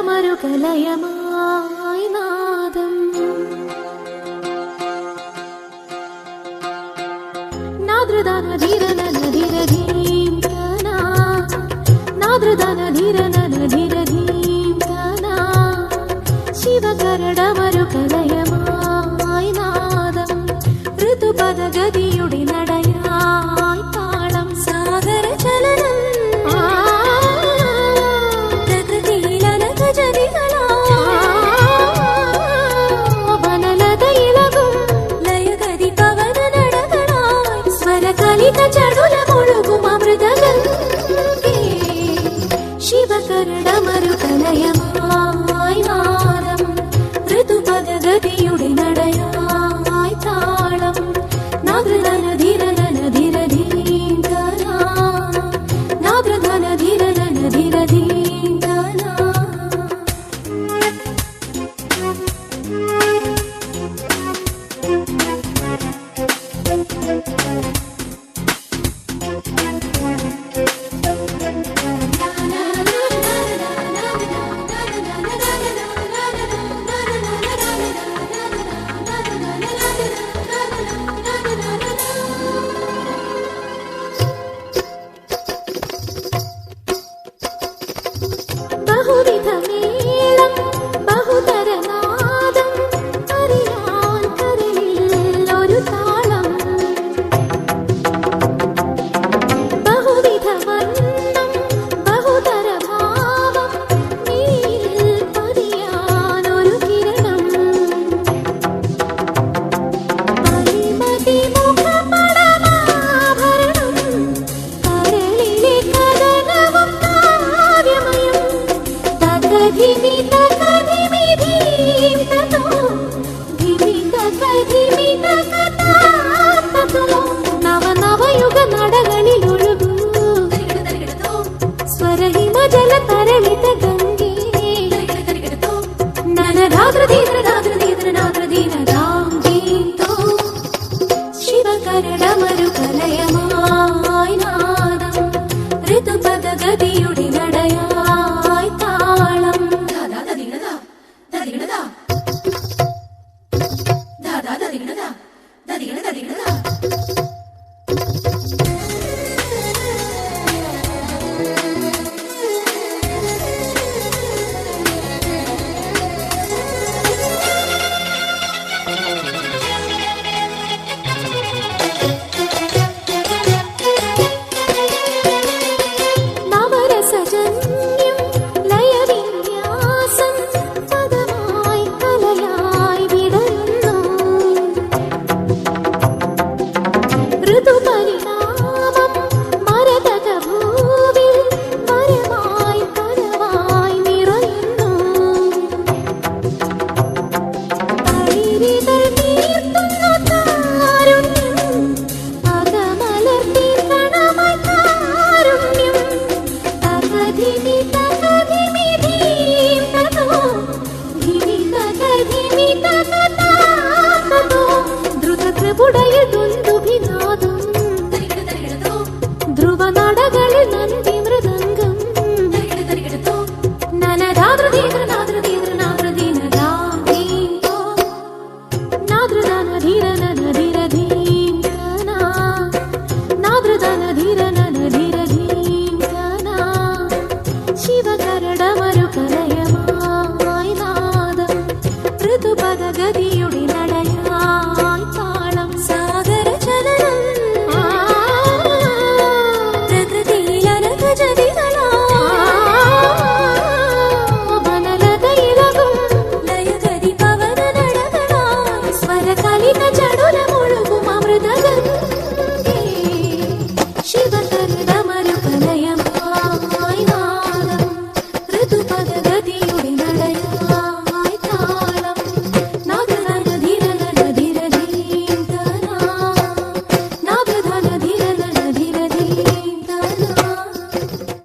കലയമായി നാദം നാദ്രദാന ധീരന ധീരധീം തന നാദ്രദാന ധീരന ധീരധീം തന ശിവകരടമരു കലയമായി നാദം ഋതുപദഗതിയുടെ നടയായി താളം സാഗര ചലനം ശിവകരടമരു കലയമായി നാദം ഋതുപദഗതിയുടെ നടയായി താളം നാദ്രദാന ധീരന ധീരധീം തന നാദ്രദാന ധീരന ധീരധീം തന ബഹുവിധമേളം ബഹുതരനാദം അറിയാൻ കരളിൽ ഒരു താളം ബഹുവിധവർണ്ണം ബഹുതരഭാവം നീയിൽ പതിയാൻ ഒരു കിരണം പരിമതി മുഖപടമാഭരണം കരളിലെ കഥനവും കാവ്യമയം ധിമി തക ധിമി ധീം തതോ ധിമി തക ധിമി തക